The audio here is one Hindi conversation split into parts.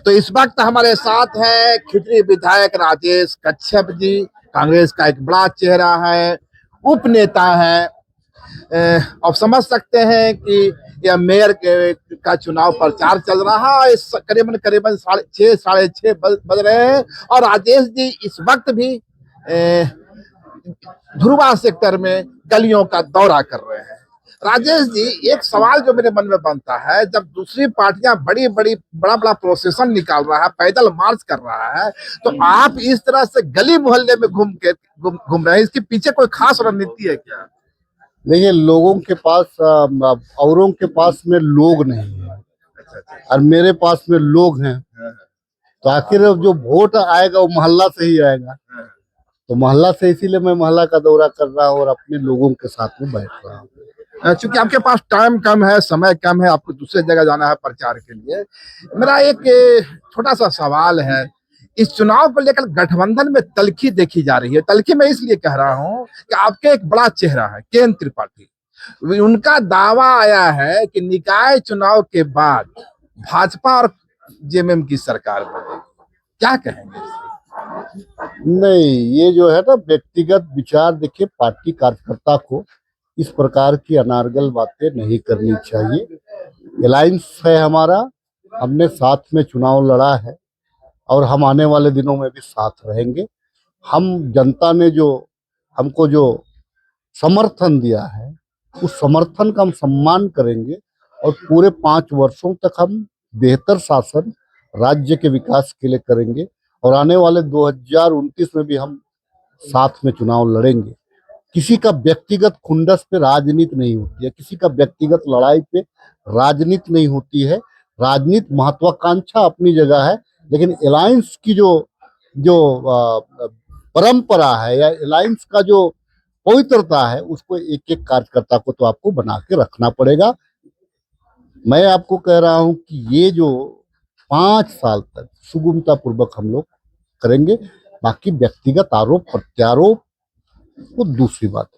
तो इस वक्त हमारे साथ है खिजरी विधायक राजेश कच्छप जी। कांग्रेस का एक बड़ा चेहरा है, उपनेता है। आप समझ सकते हैं कि यह मेयर का चुनाव प्रचार चल रहा है। इस करीबन करीबन 6:30 बज रहे हैं और राजेश जी इस वक्त भी ध्रुवा सेक्टर में गलियों का दौरा कर रहे हैं। राजेश जी, एक सवाल जो मेरे मन में बनता है, जब दूसरी पार्टियां बड़ा बड़ा प्रोसेशन निकाल रहा है, पैदल मार्च कर रहा है, तो आप इस तरह से गली मोहल्ले में घूम रहे हैं, इसके पीछे कोई खास रणनीति है क्या? देखिए, लोगों के पास औरों के पास में लोग नहीं है और मेरे पास में लोग हैं, तो आखिर जो वोट आएगा वो मोहल्ला से ही आएगा। तो मोहल्ला से इसीलिए मैं मोहल्ला का दौरा कर रहा हूँ और अपने लोगों के साथ में बैठ रहा हूँ। चूंकि आपके पास टाइम कम है, समय कम है, आपको दूसरे जगह जाना है प्रचार के लिए, मेरा एक छोटा सा सवाल है। इस चुनाव को लेकर गठबंधन में तल्खी देखी जा रही है। तल्खी मैं इसलिए कह रहा हूं कि आपके एक बड़ा चेहरा है केएन त्रिपाठी। उनका दावा आया है कि निकाय चुनाव के बाद भाजपा और जेएमएम की सरकार बनेगी। क्या कहेंगे? नहीं, ये जो है ना व्यक्तिगत विचार, देखिए पार्टी कार्यकर्ता को इस प्रकार की अनारगल बातें नहीं करनी चाहिए। अलायंस है हमारा, हमने साथ में चुनाव लड़ा है और हम आने वाले दिनों में भी साथ रहेंगे। हम जनता ने जो हमको जो समर्थन दिया है उस समर्थन का हम सम्मान करेंगे और पूरे 5 वर्षों तक हम बेहतर शासन राज्य के विकास के लिए करेंगे और आने वाले 2029 में भी हम साथ में चुनाव लड़ेंगे। किसी का व्यक्तिगत खुंदस पे राजनीति नहीं होती है, किसी का व्यक्तिगत लड़ाई पे राजनीति नहीं होती है। राजनीति महत्वाकांक्षा अपनी जगह है, लेकिन अलायंस की जो जो परंपरा है या अलायंस का जो पवित्रता है उसको एक एक कार्यकर्ता को तो आपको बना के रखना पड़ेगा। मैं आपको कह रहा हूं कि ये जो 5 साल तक सुगमता पूर्वक हम लोग करेंगे, बाकी व्यक्तिगत आरोप प्रत्यारोप वो दूसरी बात है।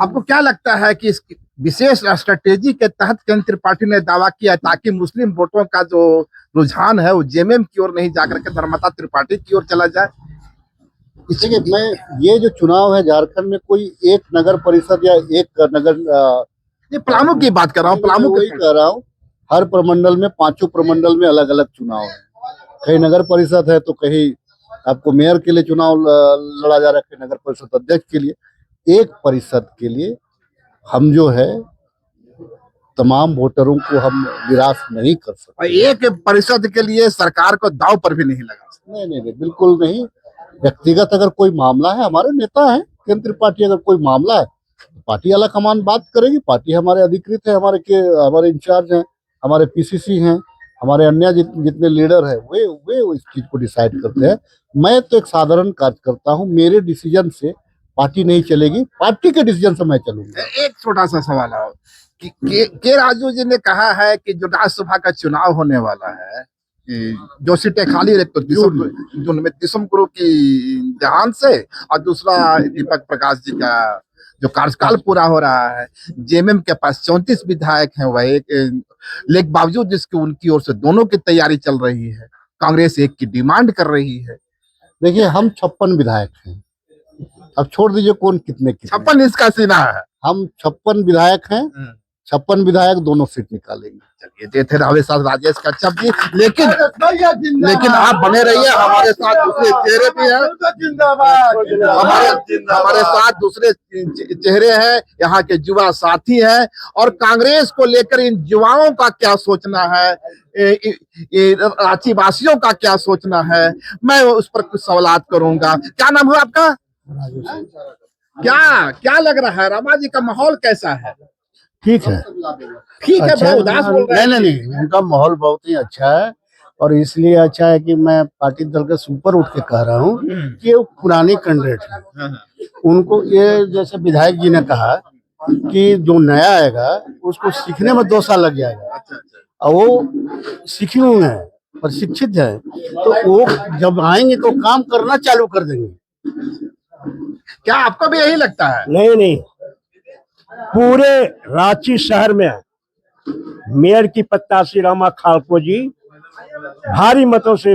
आपको क्या लगता है कि इस विशेष स्ट्रेटेजी के तहत केंद्र त्रिपाठी ने दावा किया ताकि मुस्लिम वोटों का जो रुझान है वो जेएमएम की ओर नहीं जाकर के धर्मता त्रिपाठी की ओर चला जाए? देखिए, मैं ये जो चुनाव है झारखंड में कोई एक नगर परिषद या एक नगर ये पलामू की बात कर रहा हूँ, पलामू वही कह रहा हूँ। हर प्रमंडल में 5 प्रमंडल में अलग अलग चुनाव है। कहीं नगर परिषद है तो कहीं आपको मेयर के लिए चुनाव लड़ा जा रहा है, कहीं नगर परिषद अध्यक्ष के लिए। एक परिषद के लिए हम जो है तमाम वोटरों को हम निराश नहीं कर सकते। एक परिषद के लिए सरकार को दांव पर भी नहीं लगा सकते। नहीं, बिल्कुल नहीं। व्यक्तिगत अगर कोई मामला है, हमारे नेता है केंद्र त्रिपाठी, अगर कोई मामला है तो पार्टी आला कमान बात करेगी। पार्टी हमारे अधिकृत है, हमारे इंचार्ज हैं, हमारे पीसीसी हैं, हमारे अन्य जितने लीडर हैं वे इस चीज को डिसाइड करते हैं। मैं तो एक साधारण कार्यकर्ता हूँ, मेरे डिसीजन से पार्टी नहीं चलेगी, पार्टी के डिसीजन से मैं चलूंगा। एक छोटा सा सवाल है कि के राजू जी ने कहा है कि जो राज्यसभा का चुनाव होने वाला है, जो सीटें खाली रहे तो जून में दिसम गुरु की देहांत से और दूसरा दीपक प्रकाश जी का जो कार्यकाल पूरा हो रहा है, जेएमएम के पास 34 विधायक हैं, वह एक लेकिन बावजूद जिसकी उनकी ओर से दोनों की तैयारी चल रही है, कांग्रेस एक की डिमांड कर रही है। देखिए, हम 56 विधायक हैं, अब छोड़ दीजिए कौन कितने 56 इसका सीना है। हम 56 विधायक हैं, 56 विधायक दोनों सीट निकालेंगे। चलिए, ये थे हमारे साथ राजेश कच्छप जी। लेकिन आप बने रहिए, हमारे साथ दूसरे चेहरे भी हैं, हमारे साथ दूसरे चेहरे हैं, यहाँ के युवा साथी हैं और कांग्रेस को लेकर इन युवाओं का क्या सोचना है, रांची वासियों का क्या सोचना है, मैं उस पर कुछ सवाल करूंगा। क्या नाम हुआ आपका? क्या लग रहा है, रमा जी का माहौल कैसा है? ठीक है, अच्छा, उदास बोल रहे हैं। नहीं, उनका माहौल बहुत ही अच्छा है और इसलिए अच्छा है कि मैं पार्टी दल के ऊपर उठ के कह रहा हूँ कि वो पुराने कैंडिडेट हैं। उनको ये जैसे विधायक जी ने कहा कि जो नया आएगा उसको सीखने में 2 साल लग जाएगा और वो सीखे हुए हैं, प्रशिक्षित है, तो वो जब आएंगे तो काम करना चालू कर देंगे। क्या आपको भी यही लगता है? नहीं, पूरे रांची शहर में मेयर की प्रत्याशी रमा खालको जी भारी मतों से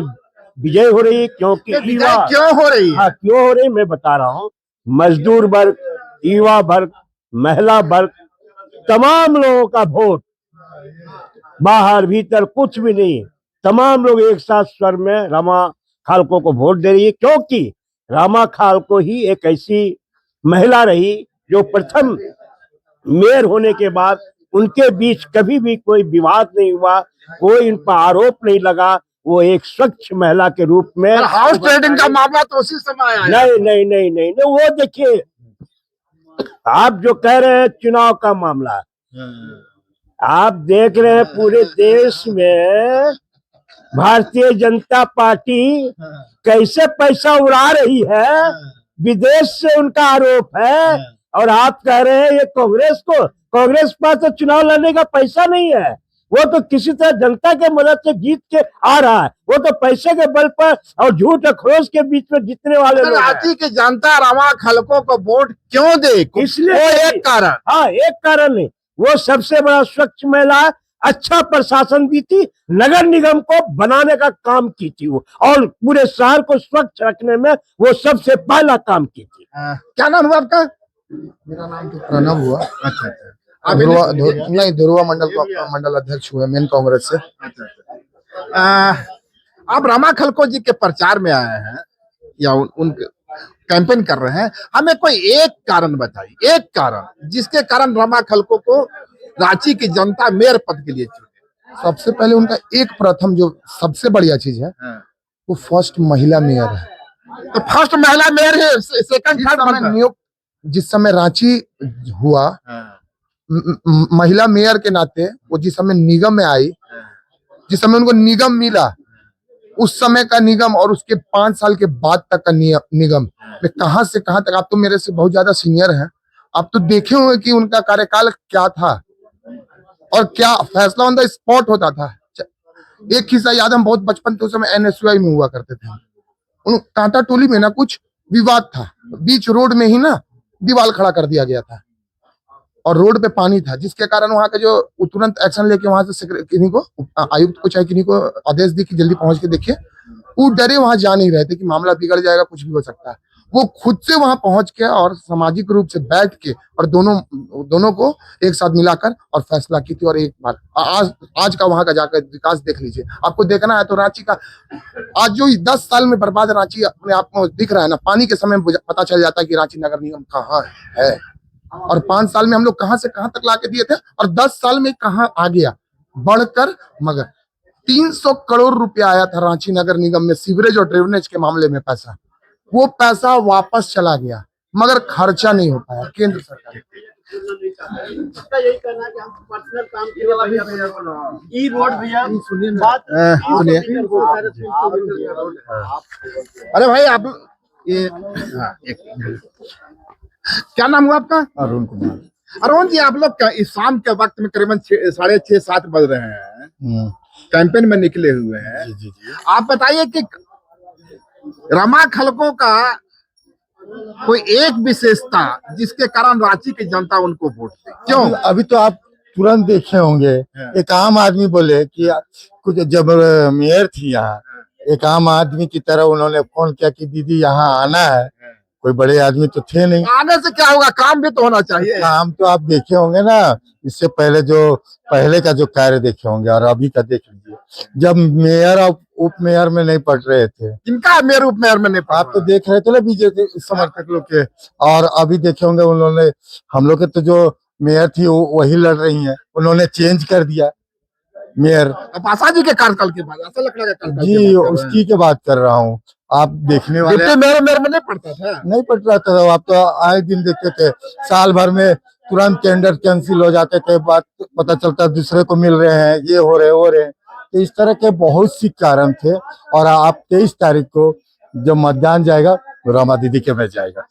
विजय हो रही है, क्योंकि ये विजय युवा, क्यों हो रही है? हाँ क्यों हो रही मैं बता रहा हूँ। मजदूर वर्ग, युवा वर्ग, महिला वर्ग, तमाम लोगों का वोट, बाहर भीतर कुछ भी नहीं, तमाम लोग एक साथ स्वर में रमा खालको को वोट दे रही है, क्योंकि रमा खालको ही एक ऐसी महिला रही जो प्रथम मेयर होने के बाद उनके बीच कभी भी कोई विवाद नहीं हुआ, कोई इन पर आरोप नहीं लगा। वो एक स्वच्छ महिला के रूप में हाउस ट्रेडिंग का मामला तो उसी समय आया। नहीं नहीं नहीं नहीं, नहीं वो देखिए, आप जो कह रहे हैं चुनाव का मामला, आप देख रहे हैं पूरे देश में भारतीय जनता पार्टी कैसे पैसा उड़ा रही है, विदेश से उनका आरोप है, और आप कह रहे हैं ये कांग्रेस पास तो चुनाव लड़ने का पैसा नहीं है, वो तो किसी तरह जनता के मदद से जीत के आ रहा है, वो तो पैसे के बल पर और झूठ अखरोश के बीच में जीतने वाले लोग हैं। रांची की जनता रमा खालको को वोट क्यों दे? इसलिए वो एक कारण। हाँ, एक कारण नहीं, वो सबसे बड़ा स्वच्छ महिला, अच्छा प्रशासन दी थी, नगर निगम को बनाने का काम की थी वो, और पूरे शहर को स्वच्छ रखने में वो सबसे पहला काम की थी। क्या नाम हुआ आपका? मेरा नाम तो प्रणव हुआ। अच्छा अच्छा। आप नहीं, ध्रुवा मंडल अध्यक्ष हुए मेन कांग्रेस से। आप रमा खालको जी के प्रचार में आए हैं या उन कैंपेन कर रहे हैं, हमें कोई एक कारण बताइए, एक कारण जिसके कारण रमा खालको को रांची की जनता मेयर पद के लिए चुने। सबसे पहले उनका एक प्रथम जो सबसे बढ़िया चीज है वो फर्स्ट महिला मेयर है। तो फर्स्ट महिला मेयर है, सेकंड थर्ड नियुक्त जिस समय रांची हुआ, महिला मेयर के नाते वो जिस समय निगम में आई, जिस समय उनको निगम मिला, उस समय का निगम और उसके 5 साल के बाद तक का निगम में कहां से कहां तक, आप तो मेरे से बहुत ज्यादा सीनियर हैं, आप तो देखे हुए कि उनका कार्यकाल क्या था और क्या फैसला ऑन द स्पॉट होता था। एक किस्सा याद, हम बहुत बचपन थे, उस समय NSUI में हुआ करते थे, उन कांटा टोली में ना कुछ विवाद था, बीच रोड में ही ना दीवार खड़ा कर दिया गया था और रोड पे पानी था, जिसके कारण वहां का जो तुरंत एक्शन लेके वहां से किन्हीं को आयुक्त को चाहे किन्हीं को आदेश दी कि जल्दी पहुंच के देखिए, वो डरे वहां जा नहीं रहे थे कि मामला बिगड़ जाएगा, कुछ भी हो सकता है। वो खुद से वहां पहुंच के और सामाजिक रूप से बैठ के और दोनों को एक साथ मिलाकर और फैसला की थी। और एक बार आज का वहां का जाकर विकास देख लीजिए, आपको देखना है तो रांची का आज जो 10 साल में बर्बाद रांची अपने आप में दिख रहा है ना, पानी के समय पता चल जाता है कि रांची नगर निगम कहाँ है, और 5 साल में हम लोग कहां से कहां तक लाके दिए थे, और 10 साल में कहां आ गया बढ़कर। मगर 300 करोड़ रुपया आया था रांची नगर निगम में सीवरेज और ड्रेनेज के मामले में पैसा, वो पैसा वापस चला गया मगर खर्चा नहीं हो पाया केंद्र सरकार। यही कहना है कि हम पर्सनल काम के लिए रोड भैया सुनिए। सुनिए। अरे भाई आप ये क्या नाम हुआ आपका? अरुण कुमार। अरुण जी, आप लोग इस शाम के वक्त में करीबन 6:30-7 बज रहे हैं, कैंपेन में निकले हुए हैं। जी जी जी। आप बताइए कि रमा खालको का कोई एक विशेषता जिसके कारण रांची की जनता उनको वोट दी, क्यों? अभी तो आप तुरंत देखे होंगे, एक आम आदमी बोले कि कुछ जब मेयर थी यहाँ, एक आम आदमी की तरह उन्होंने फोन किया कि दीदी यहाँ आना है, कोई बड़े आदमी तो थे नहीं। आने से क्या होगा, काम भी तो होना चाहिए। काम तो आप देखे होंगे ना, इससे पहले जो पहले का जो कार्य देखे होंगे और अभी का देख लीजिए, जब मेयर और उप मेयर में नहीं पढ़ रहे थे, इनका मेयर उप मेयर में नहीं, आप तो देख रहे थे ना बीजेपी समर्थक लोग के, और अभी देखे होंगे उन्होंने, हम लोग के तो जो मेयर थी वही लड़ रही हैं, उन्होंने चेंज कर दिया मेयर। आशा जी के कार्यकाल के बाद, आशा लकड़ा के कार्यकाल जी उसकी के बात कर रहा हूँ, आप देखने वाले मेयर में नहीं पड़ता था, नहीं पड़ रहा था, आप तो आए दिन देखते थे, साल भर में तुरंत टेंडर कैंसिल हो जाते थे, बात पता चलता दूसरे को मिल रहे हैं, ये हो रहे तो इस तरह के बहुत सी कारण थे। और आप 23 तारीख को जब मतदान जाएगा तो रमा दीदी के में जाएगा।